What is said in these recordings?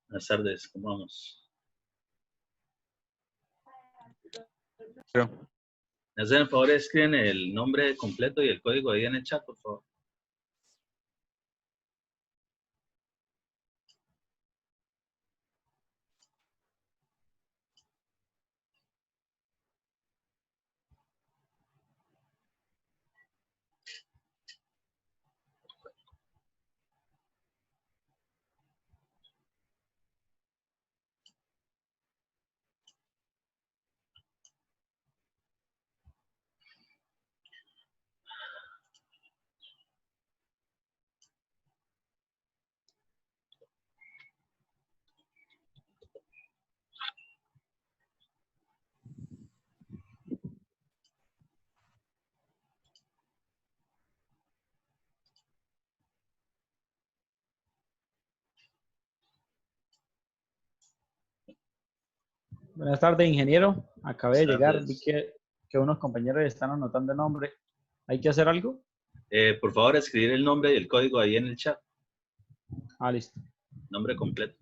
Buenas tardes, ¿cómo vamos? Pero, ¿Me hacen el favor? Escriben el nombre completo y el código ahí en el chat, por favor. Buenas tardes, ingeniero. Acabé de Buenas llegar, tardes. vi que unos compañeros están anotando el nombre. ¿Hay que hacer algo? Por favor, escribir el nombre y el código ahí en el chat. Ah, listo. Nombre completo.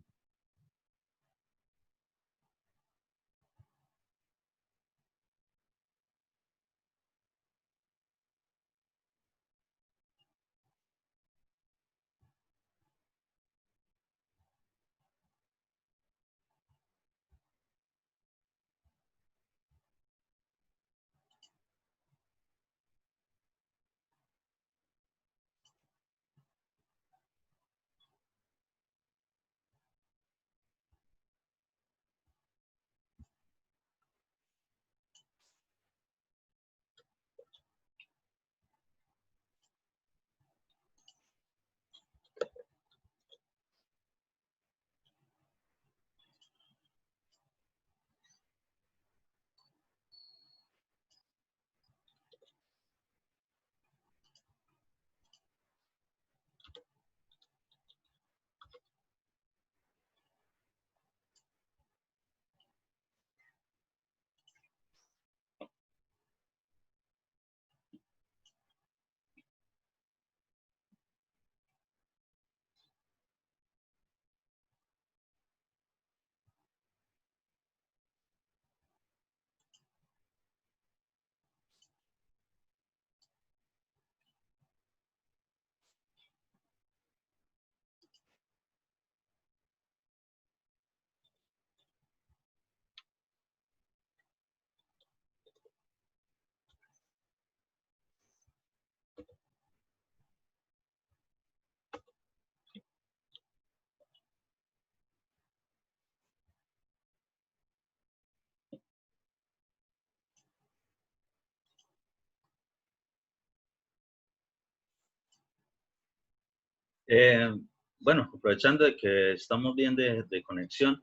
Bueno, aprovechando de que estamos bien de conexión,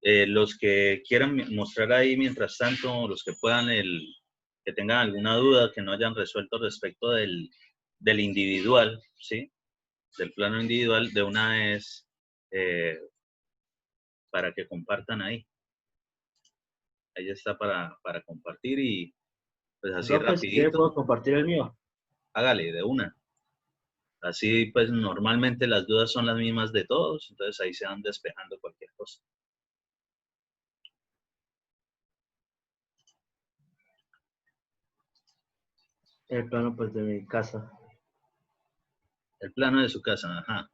los que quieran mostrar ahí mientras tanto, los que puedan, que tengan alguna duda, que no hayan resuelto respecto del individual, ¿sí? Del plano individual, de una vez para que compartan ahí. Ahí está para compartir y pues así Profe, si quiere rapidito, puedo compartir el mío. hágale de una. Así pues normalmente las dudas son las mismas de todos, entonces ahí se van despejando cualquier cosa. El plano pues de mi casa. El plano de su casa, ajá.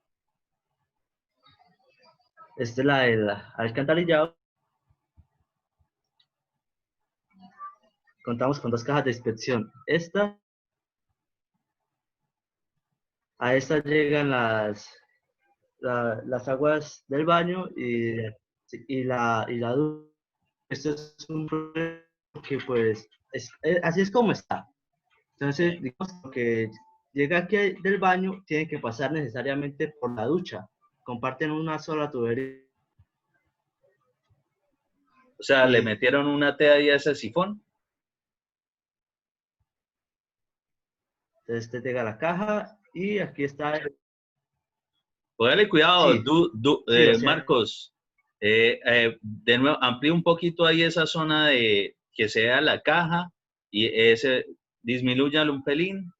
Esta es la del alcantarillado. contamos con 2 cajas de inspección. A esta llegan las aguas del baño y la ducha. Esto es un problema que pues así es como está. Entonces, digamos que llega aquí del baño, tiene que pasar necesariamente por la ducha. Comparten una sola tubería. O sea, le Y metieron una T ahí a ese sifón. entonces te llega la caja y aquí está. Póngale cuidado, Sí, sí, o sea, Marcos. De nuevo, amplía un poquito ahí esa zona de que sea la caja y disminúyalo un pelín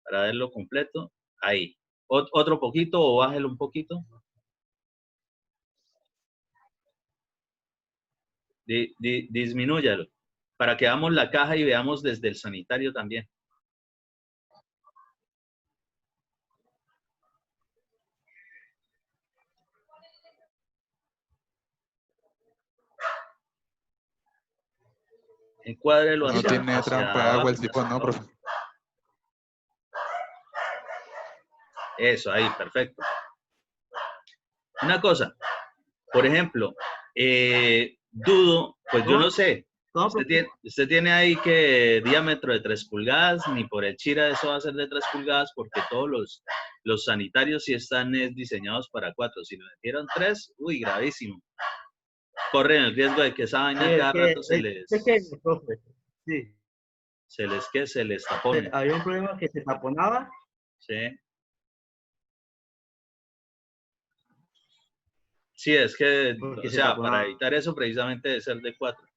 para verlo completo. Ahí. Otro poquito o bájelo un poquito. Disminúyalo para que veamos la caja y veamos desde el sanitario también. Encuádrelo No tiene hacia trampa de agua abajo el más, sifón, por ¿no, favor. profe? Eso, ahí, perfecto. Una cosa, por ejemplo, dudo, pues yo no sé, ¿cómo, usted tiene ahí que diámetro de 3 pulgadas, ni por el chira eso va a ser de 3 pulgadas, porque todos los sanitarios sí están diseñados para 4. Si lo metieron 3, uy, gravísimo. Corren el riesgo de que esa Sí, vaina es cada que rato es pequeño, profe. Sí, se les tapone. había un problema que se taponaba. Sí. Sí, es que, Porque o se sea, para taponaba. evitar eso precisamente debe ser de 4. Sí.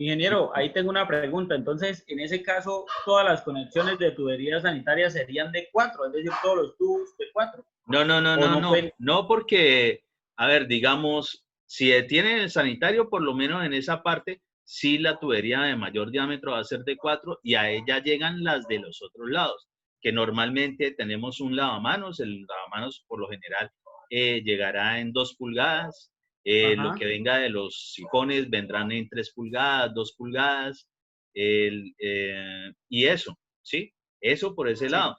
Ingeniero, ahí tengo una pregunta. Entonces, en ese caso, todas las conexiones de tuberías sanitarias serían de 4, es decir, todos los tubos de 4. O no pueden. No, porque, a ver, digamos, si tienen el sanitario, por lo menos en esa parte, sí la tubería de mayor diámetro va a ser de 4 y a ella llegan las de los otros lados, que normalmente tenemos un lavamanos, el lavamanos por lo general llegará en 2 pulgadas, lo Ajá. que venga de los sifones vendrán en 3 pulgadas, 2 pulgadas, y eso, ¿sí? Eso por ese Sí. lado.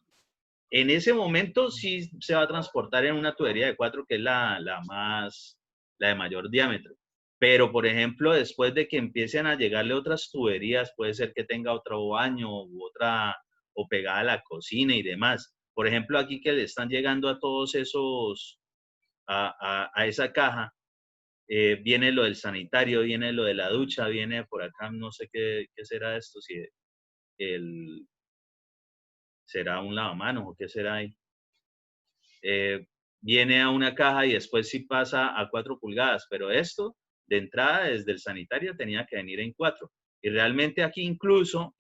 En ese momento sí se va a transportar en una tubería de 4, que es la de mayor diámetro. Pero, por ejemplo, después de que empiecen a llegarle otras tuberías, puede ser que tenga otro baño u otra, o pegada a la cocina y demás. Por ejemplo, aquí que le están llegando a todos esos, a esa caja, viene lo del sanitario, viene lo de la ducha, viene por acá, no sé qué será esto, si será un lavamanos o qué será ahí. Viene a una caja y después sí pasa a 4 pulgadas, pero esto de entrada desde el sanitario tenía que venir en 4. Y realmente aquí incluso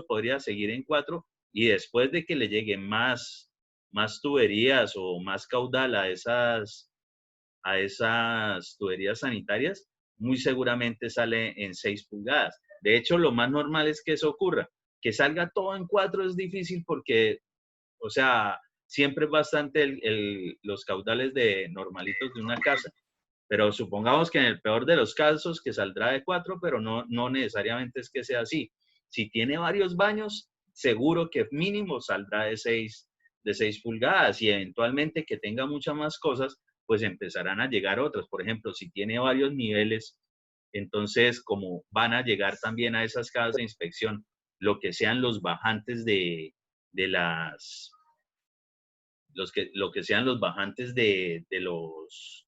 podría seguir en 4 y después de que le lleguen más tuberías o más caudal a esas tuberías sanitarias, muy seguramente sale en 6 pulgadas. De hecho, lo más normal es que eso ocurra. Que salga todo en 4 es difícil porque, o sea, siempre es bastante los caudales de normalitos de una casa, pero supongamos que en el peor de los casos que saldrá de 4, pero no necesariamente es que sea así. Si tiene varios baños, seguro que mínimo saldrá de 6 pulgadas y eventualmente que tenga muchas más cosas, pues empezarán a llegar otras. Por ejemplo, si tiene varios niveles, entonces como van a llegar también a esas casas de inspección, lo que sean los bajantes de las lo que sean los bajantes de los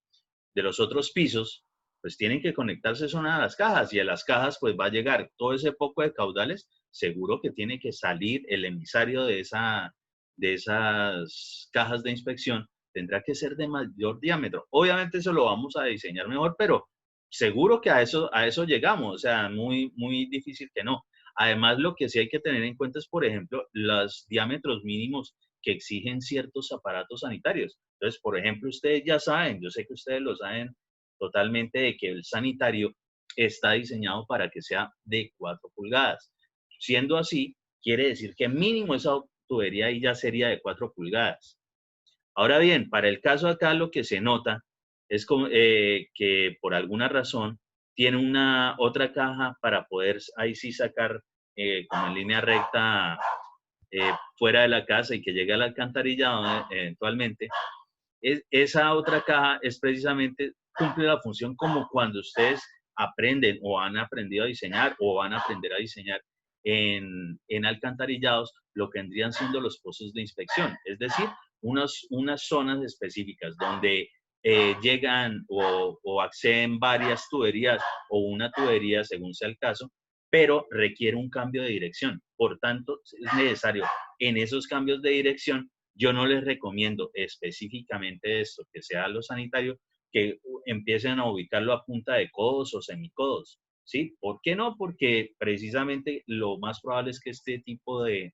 otros pisos, pues tienen que conectarse son a las cajas y a las cajas pues va a llegar todo ese poco de caudales, seguro que tiene que salir el emisario de esas cajas de inspección, tendrá que ser de mayor diámetro. Obviamente eso lo vamos a diseñar mejor, pero seguro que a eso llegamos, o sea, muy, muy difícil que no. Además, lo que sí hay que tener en cuenta es, por ejemplo, los diámetros mínimos que exigen ciertos aparatos sanitarios. Entonces, por ejemplo, ustedes ya saben, yo sé que ustedes lo saben totalmente, de que el sanitario está diseñado para que sea de 4 pulgadas. Siendo así, quiere decir que mínimo esa tubería ahí ya sería de 4 pulgadas. Ahora bien, para el caso acá lo que se nota es como, que por alguna razón tiene una otra caja para poder ahí sí sacar como en línea recta fuera de la casa y que llegue al alcantarillado eventualmente. Esa otra caja es precisamente, cumple la función como cuando ustedes aprenden o han aprendido a diseñar o van a aprender a diseñar en alcantarillados, lo que vendrían siendo los pozos de inspección, es decir, unas zonas específicas donde llegan o acceden varias tuberías o una tubería según sea el caso, pero requiere un cambio de dirección. Por tanto, es necesario en esos cambios de dirección. Yo no les recomiendo específicamente esto, que sea lo sanitario, que empiecen a ubicarlo a punta de codos o semicodos, ¿sí? ¿Por qué no? Porque precisamente lo más probable es que este tipo de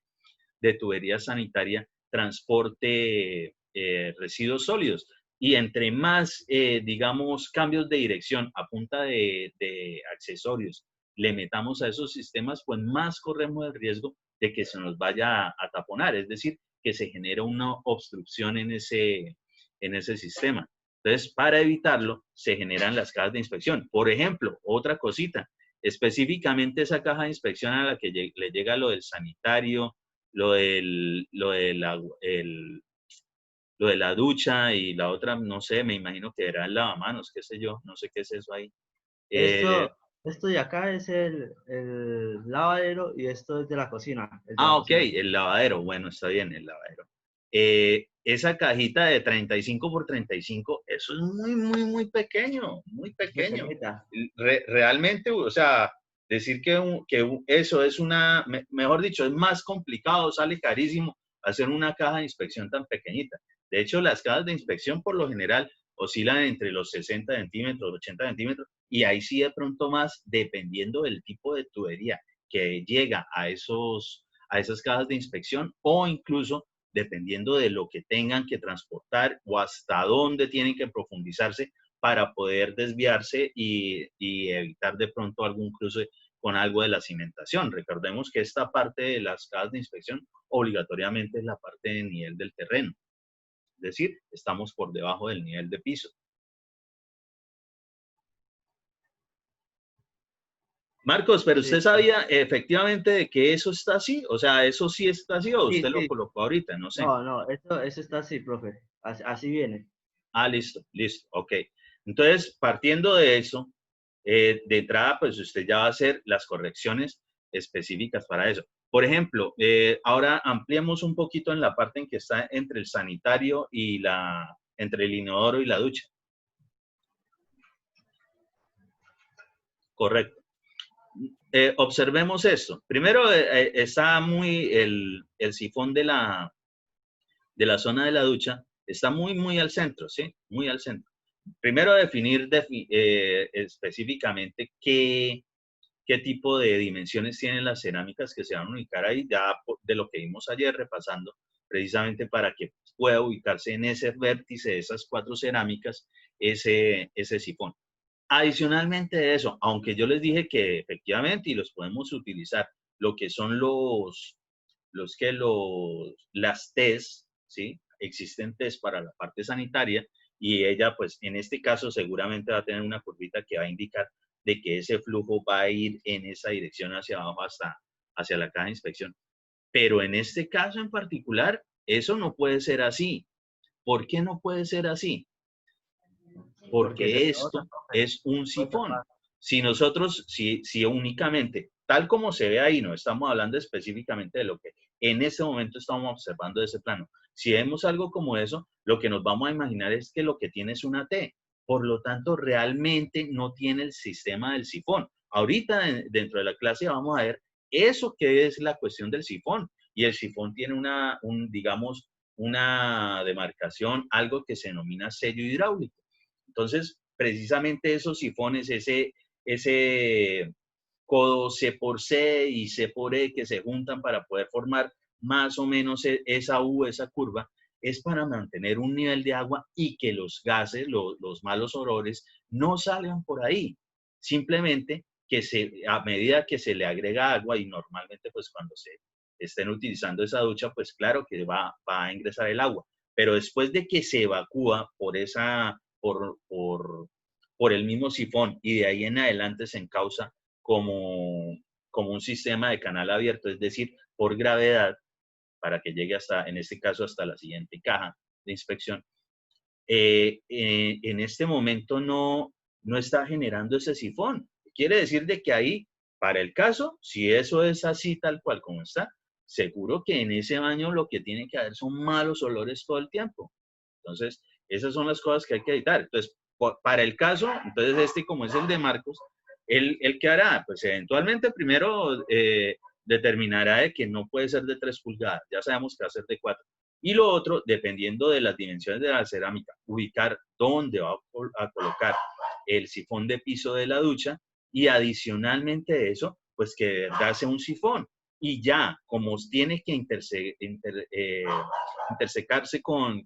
tubería sanitaria transporte residuos sólidos. Y entre más, digamos, cambios de dirección a punta de accesorios le metamos a esos sistemas, pues más corremos el riesgo de que se nos vaya a taponar, es decir, que se genere una obstrucción en ese sistema. Entonces, para evitarlo, se generan las cajas de inspección. Por ejemplo, otra cosita, específicamente esa caja de inspección a la que le llega lo del sanitario, lo de la ducha y la otra, no sé, me imagino que era el lavamanos, qué sé yo, no sé qué es eso ahí. Esto de acá es el lavadero y esto es de la cocina. Ok, el lavadero, bueno, está bien, el lavadero. Esa cajita de 35 por 35, eso es muy, muy, muy pequeño, muy pequeño. Realmente, o sea, decir que eso es mejor dicho, es más complicado, sale carísimo hacer una caja de inspección tan pequeñita. De hecho, las cajas de inspección por lo general oscilan entre los 60 centímetros, 80 centímetros, y ahí sí de pronto más, dependiendo del tipo de tubería que llega a esas cajas de inspección, o incluso dependiendo de lo que tengan que transportar o hasta dónde tienen que profundizarse para poder desviarse y evitar de pronto algún cruce con algo de la cimentación. Recordemos que esta parte de las cajas de inspección obligatoriamente es la parte de nivel del terreno. Es decir, estamos por debajo del nivel de piso. Marcos, pero usted sabía efectivamente de que eso está así, o sea, eso sí está así, o usted lo colocó ahorita, no sé. No, eso está así, profe, así viene. Ah, listo, ok. Entonces, partiendo de eso, de entrada, pues usted ya va a hacer las correcciones específicas para eso. Por ejemplo, ahora ampliemos un poquito en la parte en que está entre el sanitario y entre el inodoro y la ducha. Correcto. Observemos esto. Primero está muy el sifón de la zona de la ducha, está muy, muy al centro, ¿sí? Muy al centro. Primero definir específicamente qué tipo de dimensiones tienen las cerámicas que se van a ubicar ahí, ya de lo que vimos ayer repasando, precisamente para que pueda ubicarse en ese vértice de esas 4 cerámicas ese sifón. Adicionalmente de eso, aunque yo les dije que efectivamente, y los podemos utilizar, lo que son las test, ¿sí? Existen test para la parte sanitaria y ella, pues, en este caso seguramente va a tener una curvita que va a indicar de que ese flujo va a ir en esa dirección hacia abajo hacia la caja de inspección. Pero en este caso en particular, eso no puede ser así. ¿Por qué no puede ser así? Porque esto es un sifón. Si nosotros, si únicamente, tal como se ve ahí, no estamos hablando específicamente de lo que en este momento estamos observando de ese plano. Si vemos algo como eso, lo que nos vamos a imaginar es que lo que tiene es una T. Por lo tanto, realmente no tiene el sistema del sifón. Ahorita dentro de la clase vamos a ver eso que es la cuestión del sifón. Y el sifón tiene digamos, una demarcación, algo que se denomina sello hidráulico. Entonces, precisamente esos sifones, ese codo C por C y C por E que se juntan para poder formar más o menos esa U, esa curva, es para mantener un nivel de agua y que los gases, los malos olores, no salgan por ahí. Simplemente que a medida que se le agrega agua, y normalmente pues cuando se estén utilizando esa ducha, pues claro que va a ingresar el agua. Pero después de que se evacúa por por el mismo sifón y de ahí en adelante se encausa como un sistema de canal abierto, es decir, por gravedad, para que llegue hasta, en este caso, hasta la siguiente caja de inspección. En este momento no está generando ese sifón. Quiere decir de que ahí, para el caso, si eso es así tal cual como está, seguro que en ese baño lo que tiene que haber son malos olores todo el tiempo. Entonces, esas son las cosas que hay que evitar. Entonces, para el caso, entonces como es el de Marcos, ¿él qué hará? Pues eventualmente primero determinará de que no puede ser de 3 pulgadas. Ya sabemos que va a ser de 4. Y lo otro, dependiendo de las dimensiones de la cerámica, ubicar dónde va a colocar el sifón de piso de la ducha y adicionalmente de eso, pues que de verdad sea un sifón. Y ya, como tiene que intersecarse con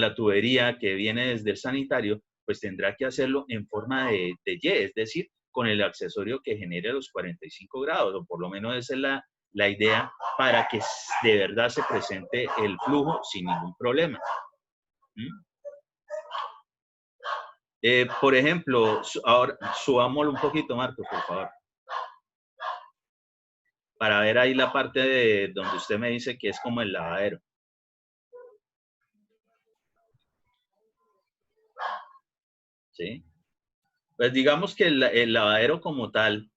la tubería que viene desde el sanitario, pues tendrá que hacerlo en forma de Y, es decir, con el accesorio que genere los 45 grados, o por lo menos esa es la idea para que de verdad se presente el flujo sin ningún problema. Por ejemplo, ahora subámoslo un poquito, Marcos, por favor. Para ver ahí la parte de donde usted me dice que es como el lavadero. ¿Sí? Pues digamos que el lavadero como tal,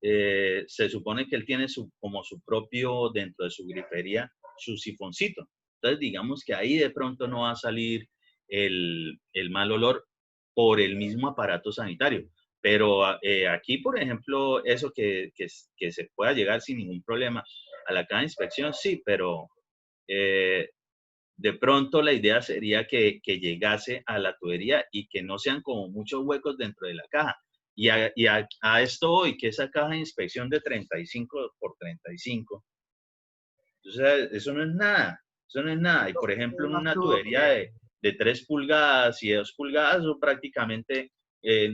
se supone que él tiene como su propio, dentro de su grifería, su sifoncito. Entonces digamos que ahí de pronto no va a salir el mal olor por el mismo aparato sanitario. Pero aquí, por ejemplo, eso que se pueda llegar sin ningún problema a la caja de inspección, sí, pero de pronto la idea sería que llegase a la tubería y que no sean como muchos huecos dentro de la caja. Y a esto hoy, que esa caja de inspección de 35 por 35, entonces eso no es nada, eso no es nada. Y por ejemplo, en una tubería de 3 pulgadas y de 2 pulgadas, eso prácticamente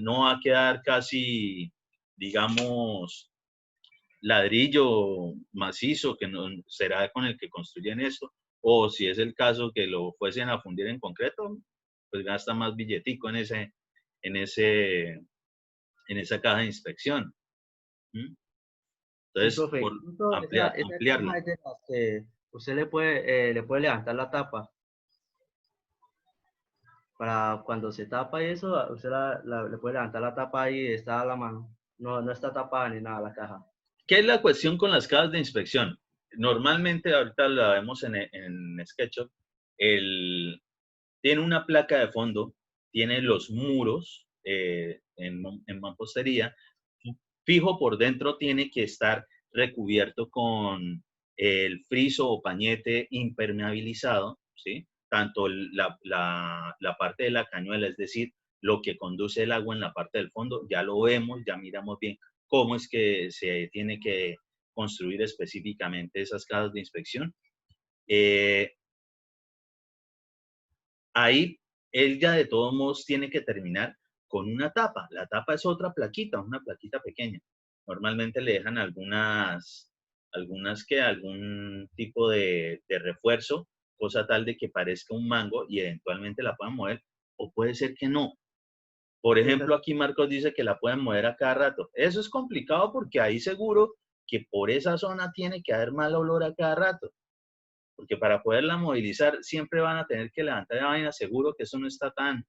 no va a quedar casi, digamos, ladrillo macizo, que no será con el que construyen esto, o si es el caso que lo fuesen a fundir en concreto, pues gasta más billetico en esa caja de inspección. Entonces, Sí, profe, por incluso ampliarlo. caja es de las que usted le puede levantar la tapa. Para cuando se tapa y eso, usted le puede levantar la tapa ahí y está a la mano. No está tapada ni nada la caja. ¿Qué es la cuestión con las cajas de inspección? Normalmente, ahorita la vemos en SketchUp, tiene una placa de fondo, tiene los muros en mampostería, fijo por dentro tiene que estar recubierto con el friso o pañete impermeabilizado, ¿sí? Tanto la parte de la cañuela, es decir, lo que conduce el agua en la parte del fondo, ya lo vemos, ya miramos bien cómo es que se tiene que construir específicamente esas cajas de inspección. Ahí él ya de todos modos tiene que terminar con una tapa. La tapa es otra plaquita, una plaquita pequeña. Normalmente le dejan algún tipo de refuerzo, cosa tal de que parezca un mango y eventualmente la puedan mover, o puede ser que no. Por ejemplo, aquí Marcos dice que la pueden mover a cada rato. Eso es complicado porque ahí seguro que por esa zona tiene que haber mal olor a cada rato. Porque para poderla movilizar siempre van a tener que levantar la vaina, seguro que eso no está tan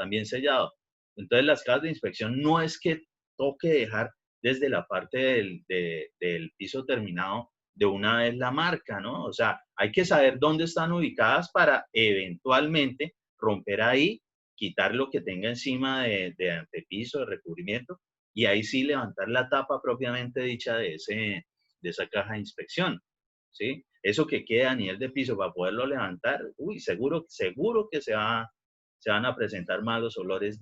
bien sellado. Entonces las cajas de inspección no es que toque dejar desde la parte del piso terminado de una vez la marca, ¿no? O sea, hay que saber dónde están ubicadas para eventualmente romper ahí, quitar lo que tenga encima de antepiso, de recubrimiento, y ahí sí levantar la tapa propiamente dicha de esa caja de inspección, ¿sí? Eso que queda a nivel de piso para poderlo levantar, uy, seguro que se van a presentar malos olores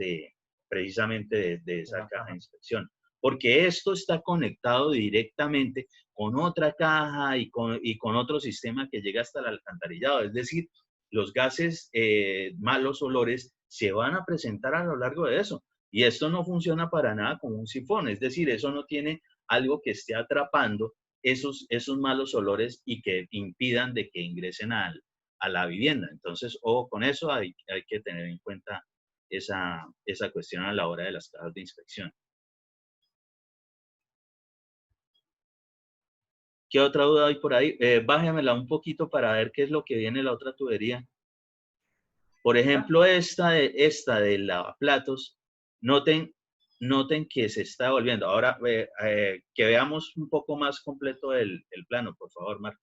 precisamente de esa caja de inspección. Porque esto está conectado directamente con otra caja y con otro sistema que llega hasta el alcantarillado. Es decir, los gases, malos olores, se van a presentar a lo largo de eso. Y esto no funciona para nada como un sifón. Es decir, eso no tiene algo que esté atrapando esos malos olores y que impidan de que ingresen a la vivienda. Entonces, ojo con eso, hay que tener en cuenta esa cuestión a la hora de las cajas de inspección. ¿Qué otra duda hay por ahí? Bájamela un poquito para ver qué es lo que viene en la otra tubería. Por ejemplo, esta de lavaplatos, noten que se está volviendo. Ahora, que veamos un poco más completo el plano, por favor, Marcos.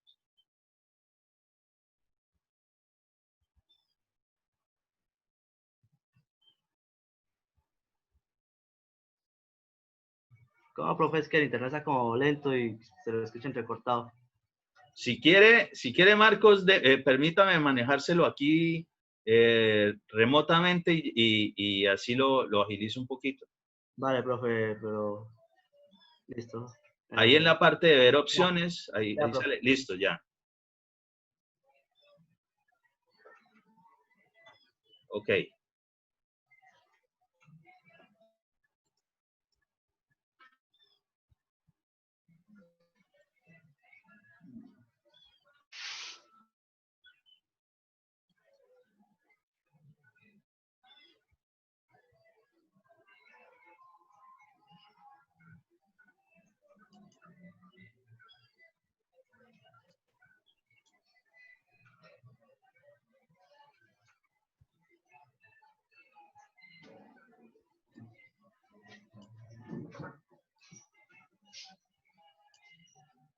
¿Cómo, profe? Es que el internet está como lento y se lo escucha entrecortado. Si quiere Marcos, permítame manejárselo aquí remotamente y así lo agilizo un poquito. Vale, profe, pero listo. Ahí en la parte de ver opciones, ahí profe. sale, listo, ya. Ok.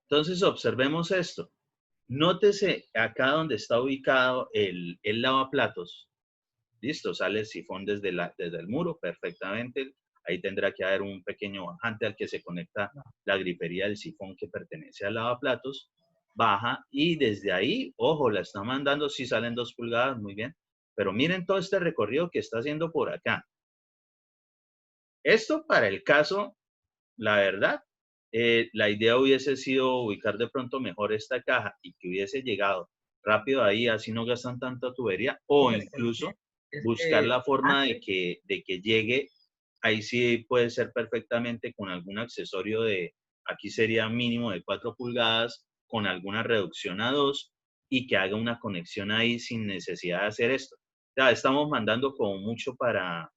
Entonces, observemos esto. Nótese acá donde está ubicado el lavaplatos. Listo, sale el sifón desde el muro perfectamente. Ahí tendrá que haber un pequeño bajante al que se conecta la grifería del sifón que pertenece al lavaplatos. Baja y desde ahí, ojo, la está mandando, si salen 2 pulgadas, muy bien. Pero miren todo este recorrido que está haciendo por acá. Esto para el caso, la verdad, la idea hubiese sido ubicar de pronto mejor esta caja y que hubiese llegado rápido ahí, así no gastan tanta tubería, o incluso buscar la forma de que llegue, ahí sí puede ser perfectamente con algún accesorio aquí sería mínimo de 4 pulgadas, con alguna reducción a 2 y que haga una conexión ahí sin necesidad de hacer esto. Ya estamos mandando como mucho para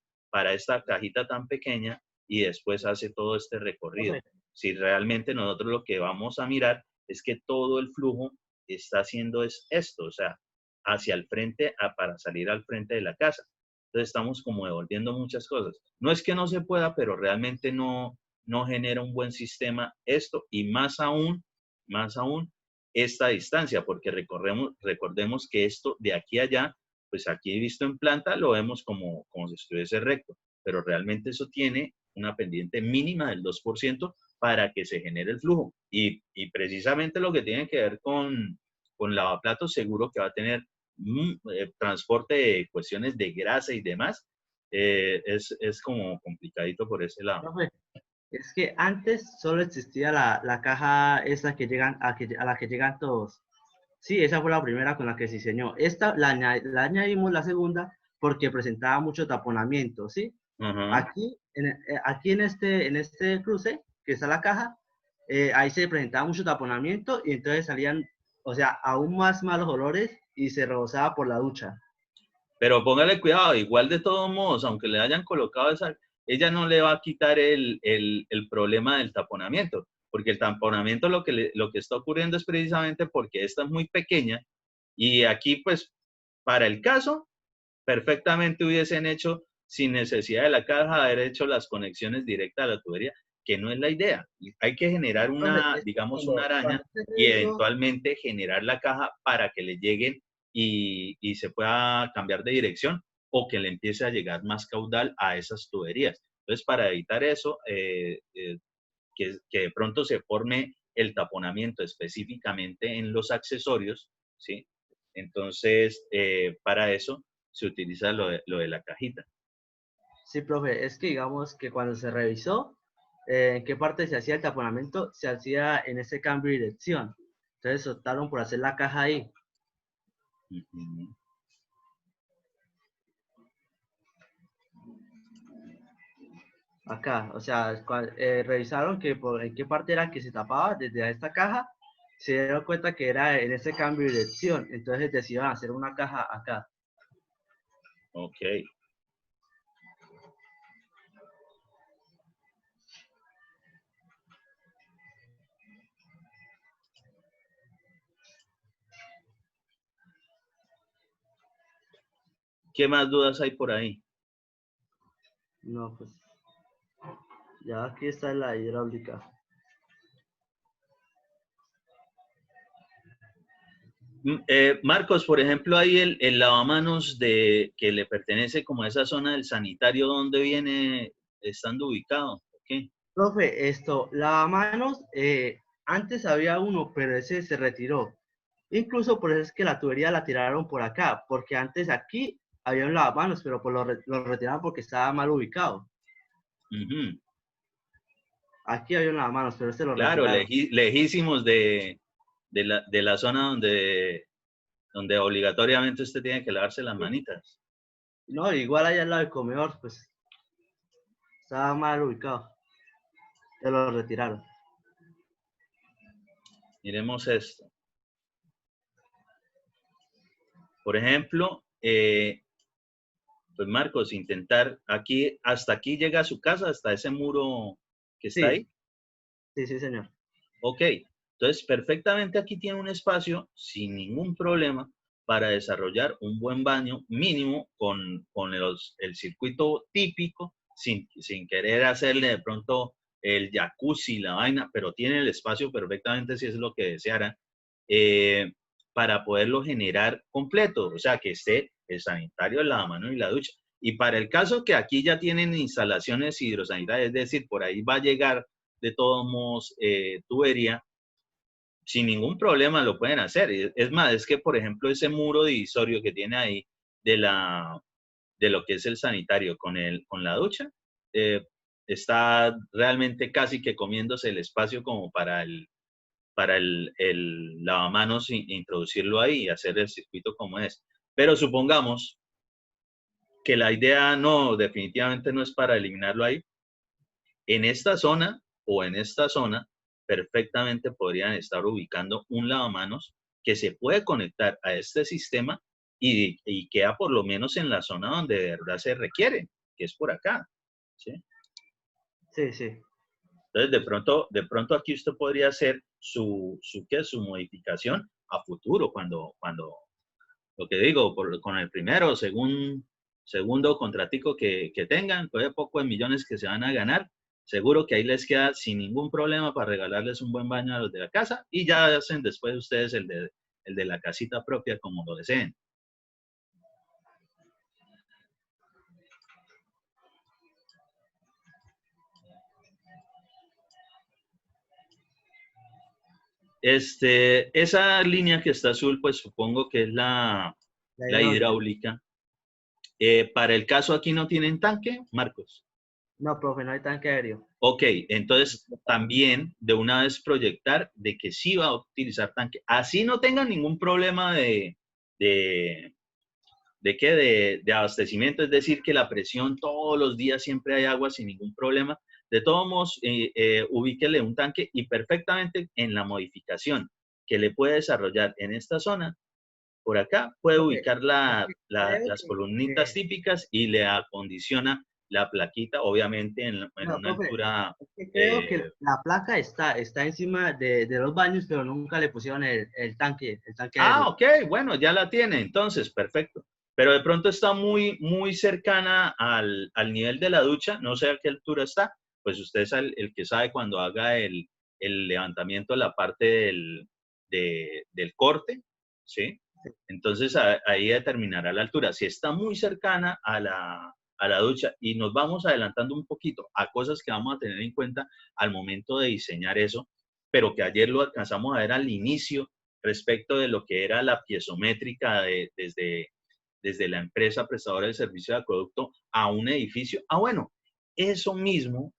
esta cajita tan pequeña y después hace todo este recorrido. Si realmente nosotros lo que vamos a mirar es que todo el flujo está haciendo es esto, o sea, hacia el frente para salir al frente de la casa. Entonces estamos como devolviendo muchas cosas. No es que no se pueda, pero realmente no genera un buen sistema esto y más aún esta distancia, porque recordemos que esto de aquí a allá, pues aquí visto en planta lo vemos como si estuviese recto, pero realmente eso tiene una pendiente mínima del 2% para que se genere el flujo. Y precisamente lo que tiene que ver con lavaplatos, seguro que va a tener transporte de cuestiones de grasa y demás, es como complicadito por ese lado. Profe, es que antes solo existía la caja esa que llegan a la que llegan todos. Sí, esa fue la primera con la que se diseñó. Esta la añadimos la segunda porque presentaba mucho taponamiento, ¿sí? Aquí, en este cruce, que está la caja, ahí se presentaba mucho taponamiento y entonces salían, o sea, aún más malos olores y se rebosaba por la ducha. Pero póngale cuidado, igual de todos modos, aunque le hayan colocado ella no le va a quitar el problema del taponamiento, porque el taponamiento lo que está ocurriendo es precisamente porque esta es muy pequeña y aquí pues para el caso perfectamente hubiesen hecho sin necesidad de la caja haber hecho las conexiones directas a la tubería, que no es la idea. Hay que generar digamos una araña y eventualmente generar la caja para que le lleguen y se pueda cambiar de dirección o que le empiece a llegar más caudal a esas tuberías. Entonces, para evitar eso, que de pronto se forme el taponamiento específicamente en los accesorios, ¿sí? Entonces, para eso se utiliza lo de la cajita. Sí, profe, es que digamos que cuando se revisó en qué parte se hacía el taponamiento, se hacía en ese cambio de dirección. Entonces optaron por hacer la caja ahí. Acá, o sea, revisaron en qué parte era que se tapaba desde esta caja, se dieron cuenta que era en ese cambio de dirección, entonces decidieron hacer una caja acá. Ok. ¿Qué más dudas hay por ahí? No, pues ya aquí está la hidráulica. Marcos, por ejemplo, hay el lavamanos que le pertenece como a esa zona del sanitario, ¿dónde viene estando ubicado? ¿Qué? Profe, lavamanos, antes había uno, pero ese se retiró. Incluso por eso es que la tubería la tiraron por acá, porque antes aquí había un lavamanos, pero pues lo retiraron porque estaba mal ubicado. Uh-huh. Aquí había un lavamanos, pero este lo Claro, retiraron. lejísimos de la zona donde obligatoriamente usted tiene que lavarse las manitas. No, igual allá al lado del comedor, pues estaba mal ubicado. Se lo retiraron. Miremos esto. Por ejemplo, pues Marcos, intentar aquí, hasta aquí llega a su casa, hasta ese muro que está ahí. Sí, sí, señor. Ok, entonces perfectamente aquí tiene un espacio sin ningún problema para desarrollar un buen baño mínimo con el circuito típico, sin querer hacerle de pronto el jacuzzi, la vaina, pero tiene el espacio perfectamente si es lo que desearan, para poderlo generar completo, o sea, que esté el sanitario, el lavamanos y la ducha. Y para el caso que aquí ya tienen instalaciones hidrosanitarias, es decir, por ahí va a llegar de todos modos tubería, sin ningún problema lo pueden hacer. Es más, es que, por ejemplo, ese muro divisorio que tiene ahí de lo que es el sanitario con la ducha, está realmente casi que comiéndose el espacio como para el lavamanos, introducirlo ahí y hacer el circuito como es. Pero supongamos que la idea no, definitivamente no es para eliminarlo ahí. En esta zona o en esta zona, perfectamente podrían estar ubicando un lavamanos que se puede conectar a este sistema y queda por lo menos en la zona donde de verdad se requiere, que es por acá. ¿Sí? Sí, sí. Entonces, de pronto aquí usted podría hacer su modificación a futuro, cuando lo que digo, con el primero, segundo contratico que tengan, todavía pocos millones que se van a ganar, seguro que ahí les queda sin ningún problema para regalarles un buen baño a los de la casa y ya hacen después ustedes el de la casita propia como lo deseen. Esa línea que está azul, pues supongo que es la hidráulica. Para el caso aquí no tienen tanque, Marcos. No, profe, no hay tanque aéreo. Ok, entonces también de una vez proyectar de que sí va a utilizar tanque. Así no tengan ningún problema de abastecimiento, es decir, que la presión todos los días siempre hay agua sin ningún problema. De todos modos, ubíquele un tanque y perfectamente en la modificación que le puede desarrollar en esta zona, por acá puede ubicar las columnitas típicas y le acondiciona la plaquita, obviamente en una altura. Creo que la placa está encima de los baños, pero nunca le pusieron el tanque aéreo. Ok, bueno, ya la tiene, entonces, perfecto. Pero de pronto está muy, muy cercana al nivel de la ducha, no sé a qué altura está, pues usted es el que sabe cuando haga el levantamiento de la parte del corte, ¿sí? Entonces ahí determinará la altura. Si está muy cercana a la ducha, y nos vamos adelantando un poquito a cosas que vamos a tener en cuenta al momento de diseñar eso, pero que ayer lo alcanzamos a ver al inicio respecto de lo que era la piezométrica desde la empresa prestadora del servicio de acueducto a un edificio. Bueno, ese mismo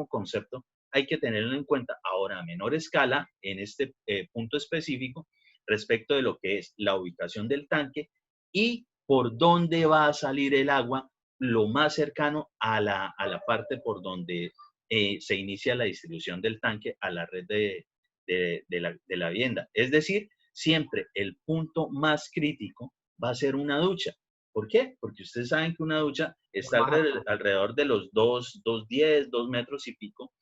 concepto hay que tenerlo en cuenta ahora a menor escala en este punto específico respecto de lo que es la ubicación del tanque y por dónde va a salir el agua lo más cercano a la parte por donde se inicia la distribución del tanque a la red de la vivienda. Es decir, siempre el punto más crítico va a ser una ducha. ¿Por qué? Porque ustedes saben que una ducha está alrededor de los 2,10, 2 metros y pico.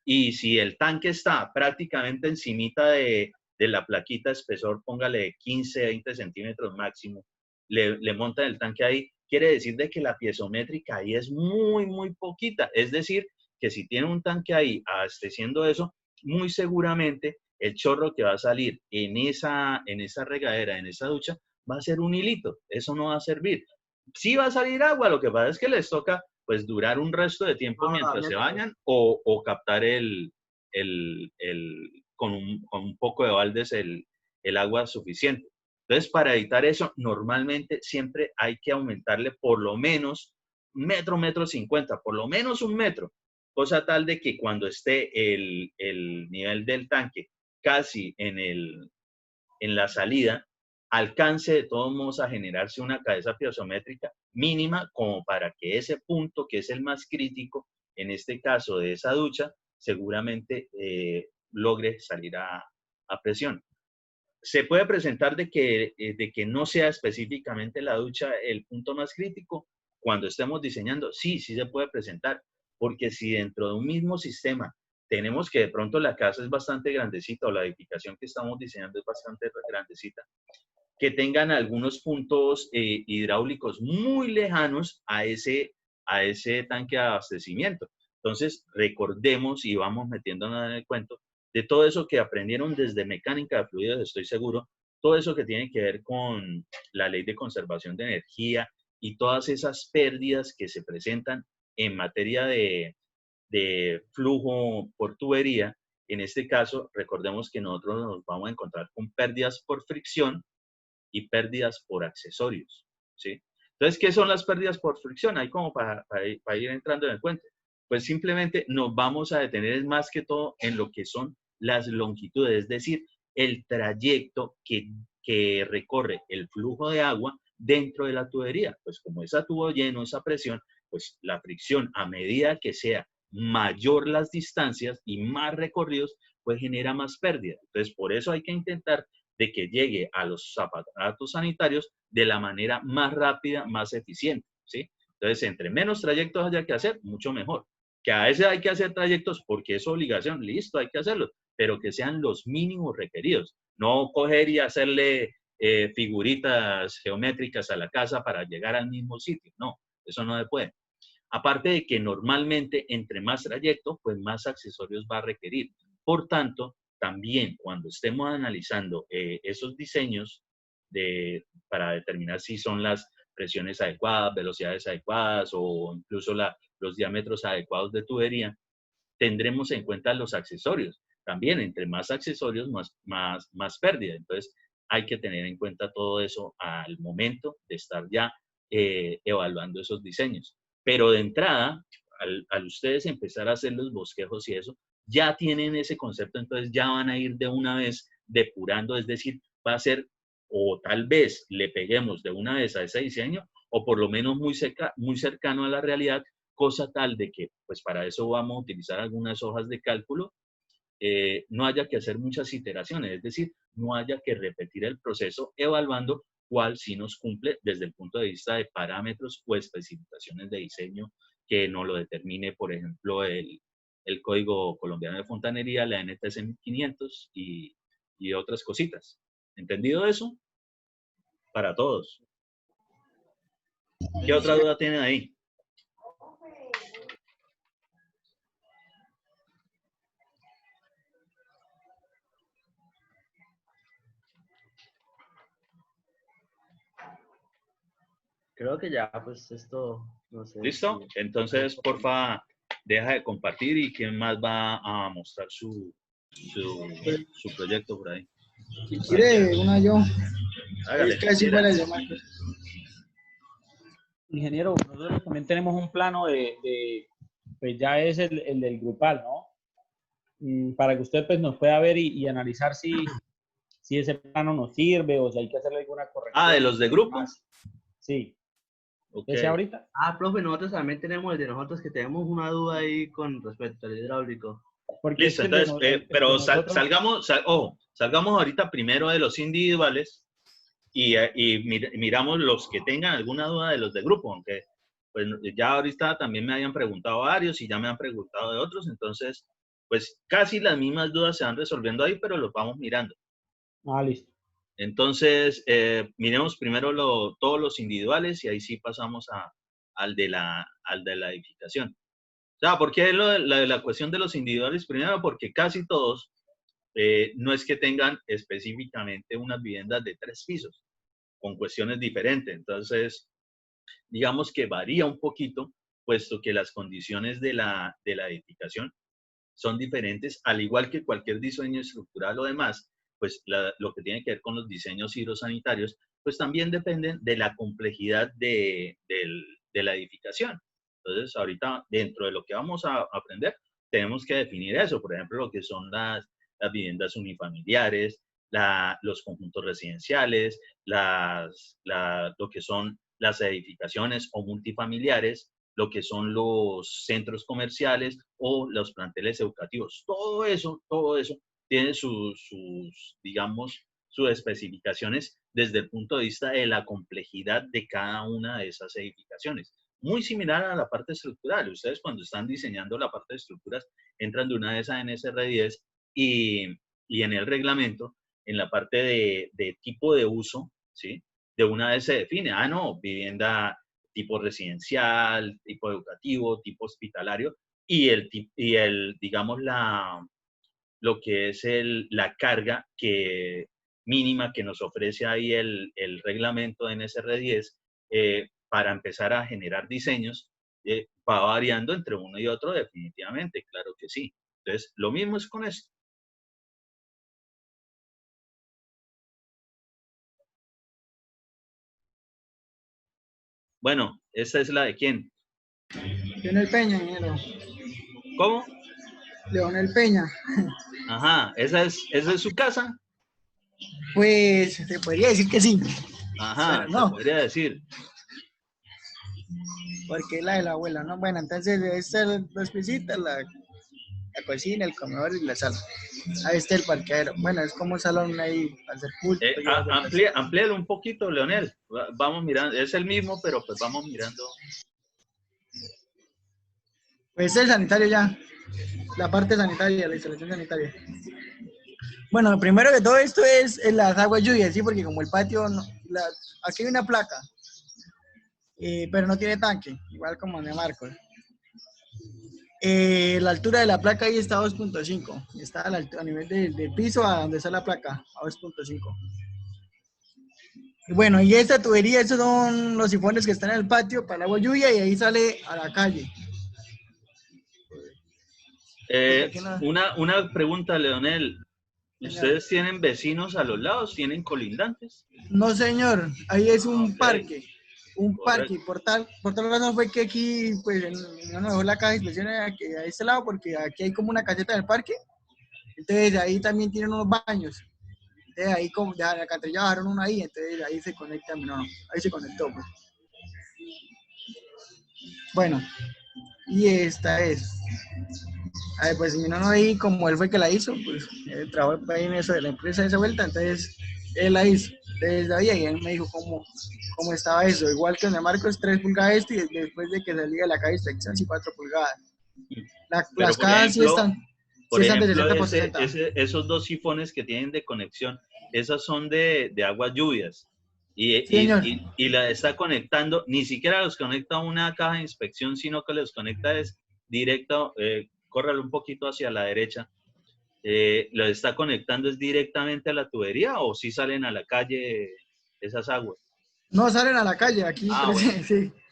Y si el tanque está prácticamente encimita de la plaquita espesor, póngale 15, 20 centímetros máximo, le montan el tanque ahí, quiere decir de que la piezométrica ahí es muy, muy poquita. Es decir, que si tiene un tanque ahí abasteciendo eso, muy seguramente el chorro que va a salir en esa regadera, en esa ducha, va a ser un hilito. Eso no va a servir. Sí va a salir agua, lo que pasa es que les toca pues durar un resto de tiempo mientras se bañan o captar con un poco de baldes el agua suficiente. Entonces, para evitar eso, normalmente siempre hay que aumentarle por lo menos metro, 1,50 m, por lo menos 1 metro, cosa tal de que cuando esté el nivel del tanque casi en la salida, alcance de todos modos a generarse una cabeza piezométrica mínima como para que ese punto, que es el más crítico, en este caso de esa ducha, seguramente logre salir a presión. Se puede presentar de que no sea específicamente la ducha el punto más crítico. Cuando estemos diseñando, sí se puede presentar, porque si dentro de un mismo sistema tenemos que de pronto la casa es bastante grandecita o la edificación que estamos diseñando es bastante grandecita, que tengan algunos puntos hidráulicos muy lejanos a ese tanque de abastecimiento. Entonces, recordemos y vamos metiéndonos en el cuento de todo eso que aprendieron desde mecánica de fluidos, estoy seguro, todo eso que tiene que ver con la ley de conservación de energía y todas esas pérdidas que se presentan en materia de flujo por tubería. En este caso, recordemos que nosotros nos vamos a encontrar con pérdidas por fricción y pérdidas por accesorios, ¿sí? Entonces, ¿qué son las pérdidas por fricción? Ahí como para ir entrando en el cuento. Pues simplemente nos vamos a detener más que todo en lo que son las longitudes, es decir, el trayecto que recorre el flujo de agua dentro de la tubería. Pues como esa tubo lleno, esa presión, pues la fricción a medida que sea mayor las distancias y más recorridos, pues genera más pérdida. Entonces, por eso hay que intentar de que llegue a los aparatos sanitarios de la manera más rápida, más eficiente, ¿sí? Entonces, entre menos trayectos haya que hacer, mucho mejor. Que a veces hay que hacer trayectos porque es obligación, listo, hay que hacerlos, pero que sean los mínimos requeridos. No coger y hacerle figuritas geométricas a la casa para llegar al mismo sitio, no, eso no se puede. Aparte de que normalmente entre más trayecto, pues más accesorios va a requerir. Por tanto, también cuando estemos analizando esos diseños para determinar si son las presiones adecuadas, velocidades adecuadas o incluso los diámetros adecuados de tubería, tendremos en cuenta los accesorios. También entre más accesorios, más pérdida. Entonces, hay que tener en cuenta todo eso al momento de estar ya evaluando esos diseños. Pero de entrada, al ustedes empezar a hacer los bosquejos y eso, ya tienen ese concepto, entonces ya van a ir de una vez depurando, es decir, va a ser, o tal vez le peguemos de una vez a ese diseño, o por lo menos muy cercano a la realidad, cosa tal de que, pues para eso vamos a utilizar algunas hojas de cálculo, no haya que hacer muchas iteraciones, es decir, no haya que repetir el proceso evaluando cuál sí nos cumple desde el punto de vista de parámetros o especificaciones de diseño que no lo determine, por ejemplo, el Código Colombiano de Fontanería, la NTC 1500 y otras cositas. ¿Entendido eso? Para todos. ¿Qué otra duda tienen ahí? Creo que ya, pues esto, no sé. ¿Listo? Entonces, porfa, deja de compartir y quién más va a mostrar su proyecto por ahí. Si quiere una yo. Hágale. Es que así fuera yo, Marcos. Ingeniero, nosotros también tenemos un plano pues ya es el del grupal, ¿no? Para que usted pues nos pueda ver y analizar si ese plano nos sirve o si hay que hacerle alguna corrección. Ah, ¿de los de grupo? Sí. Okay. ¿Ese ahorita? Profe, nosotros también tenemos el de nosotros, que tenemos una duda ahí con respecto al hidráulico. Porque listo, es que entonces, pero salgamos ahorita primero de los individuales y miramos los que tengan alguna duda de los de grupo, aunque pues ya ahorita también me habían preguntado varios y ya me han preguntado de otros, entonces pues casi las mismas dudas se van resolviendo ahí, pero los vamos mirando. Listo. Entonces, miremos primero todos los individuales y ahí sí pasamos al de la edificación. O sea, ¿por qué la cuestión de los individuales? Primero, porque casi todos no es que tengan específicamente unas viviendas de 3 pisos, con cuestiones diferentes. Entonces, digamos que varía un poquito, puesto que las condiciones de la edificación son diferentes, al igual que cualquier diseño estructural o demás, pues lo que tiene que ver con los diseños hidrosanitarios, pues también dependen de la complejidad de la edificación. Entonces, ahorita, dentro de lo que vamos a aprender, tenemos que definir eso, por ejemplo, lo que son las viviendas unifamiliares, los conjuntos residenciales, lo que son las edificaciones o multifamiliares, lo que son los centros comerciales o los planteles educativos. Todo eso tiene digamos, sus especificaciones desde el punto de vista de la complejidad de cada una de esas edificaciones. Muy similar a la parte estructural. Ustedes cuando están diseñando la parte de estructuras, entran de una vez a NSR10 y en el reglamento, en la parte de tipo de uso, ¿sí? De una vez se define, no, vivienda tipo residencial, tipo educativo, tipo hospitalario, digamos, lo que es la carga mínima que nos ofrece ahí el reglamento de NSR10 para empezar a generar diseños, va variando entre uno y otro definitivamente, claro que sí. Entonces, lo mismo es con esto. Bueno, ¿esta es la de quién? Leonel Peña, ingeniero. ¿Cómo? Leonel Peña. Ajá, ¿esa es su casa? Pues se podría decir que sí. Ajá, no, se podría decir. Porque es la de la abuela, ¿no? Bueno, entonces esta es dos pisitas, la cocina, el comedor y la sala. Ahí está el parqueadero. Bueno, es como un salón ahí para hacer culto. Amplíalo un poquito, Leonel. Vamos mirando, es el mismo, pero pues vamos mirando. Pues el sanitario ya, la parte sanitaria, la instalación sanitaria. Bueno, lo primero que todo esto es las aguas lluvias, ¿sí? Porque como el patio, aquí hay una placa, pero no tiene tanque, igual como en el Marcos. La altura de la placa ahí está a 2.5, está a nivel del piso a donde está la placa, a 2.5. Bueno, y esta tubería, estos son los sifones que están en el patio para el agua lluvia y ahí sale a la calle. Una pregunta, Leonel. ¿Ustedes tienen vecinos a los lados? ¿Tienen colindantes? No, señor. Ahí es un parque. Un Correcto. parque. Por tal razón fue que aquí, pues, no nos dejó la caja de inspección a este lado, porque aquí hay como una caseta del parque. Entonces, ahí también tienen unos baños. Entonces, ahí como ya la alcantarilla bajaron uno ahí, entonces ahí se conecta, ahí se conectó, pues. Bueno, y esta es. A ver, pues mi nono ahí, como él fue que la hizo, pues él trabajó ahí en eso de la empresa de esa vuelta, entonces él la hizo desde ahí y él me dijo cómo estaba eso. Igual que donde Marcos, 3 pulgadas esto y después de que salía de la calle inspección, sí, 4 pulgadas. Las cajas sí están de 60 por 60. Esos dos sifones que tienen de conexión, esas son de aguas lluvias. Y la está conectando, ni siquiera los conecta a una caja de inspección, sino que los conecta es directo, córralo un poquito hacia la derecha. ¿Lo está conectando es directamente a la tubería o si salen a la calle esas aguas? No, salen a la calle, aquí, bueno.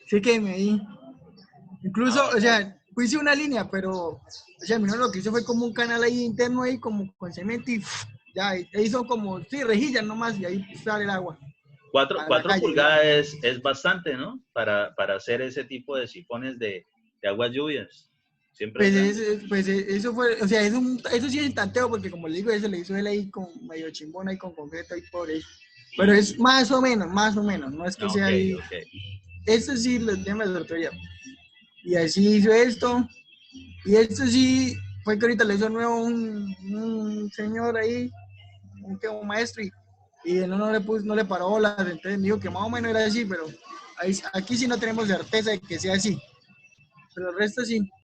sí que me di. Incluso, o sea, puse una línea, pero, o sea, mi lo que hizo fue como un canal ahí interno ahí, como con cemento y ya, ahí son como, sí, rejillas nomás y ahí sale el agua. 4 pulgadas es bastante, ¿no? Para hacer ese tipo de sifones de aguas lluvias. Siempre pues eso fue, o sea, eso sí es el tanteo, porque como le digo, eso le hizo él ahí con medio chimbón, ahí con concreto, ahí por eso. Pero es más o menos, no es que sea ahí. Esto sí lo llama de autoría. Y así hizo esto, y esto sí fue que ahorita le hizo nuevo un señor ahí, un maestro, y no le paró bolas, entonces me dijo que más o menos era así, pero aquí sí no tenemos certeza de que sea así, pero el resto sí.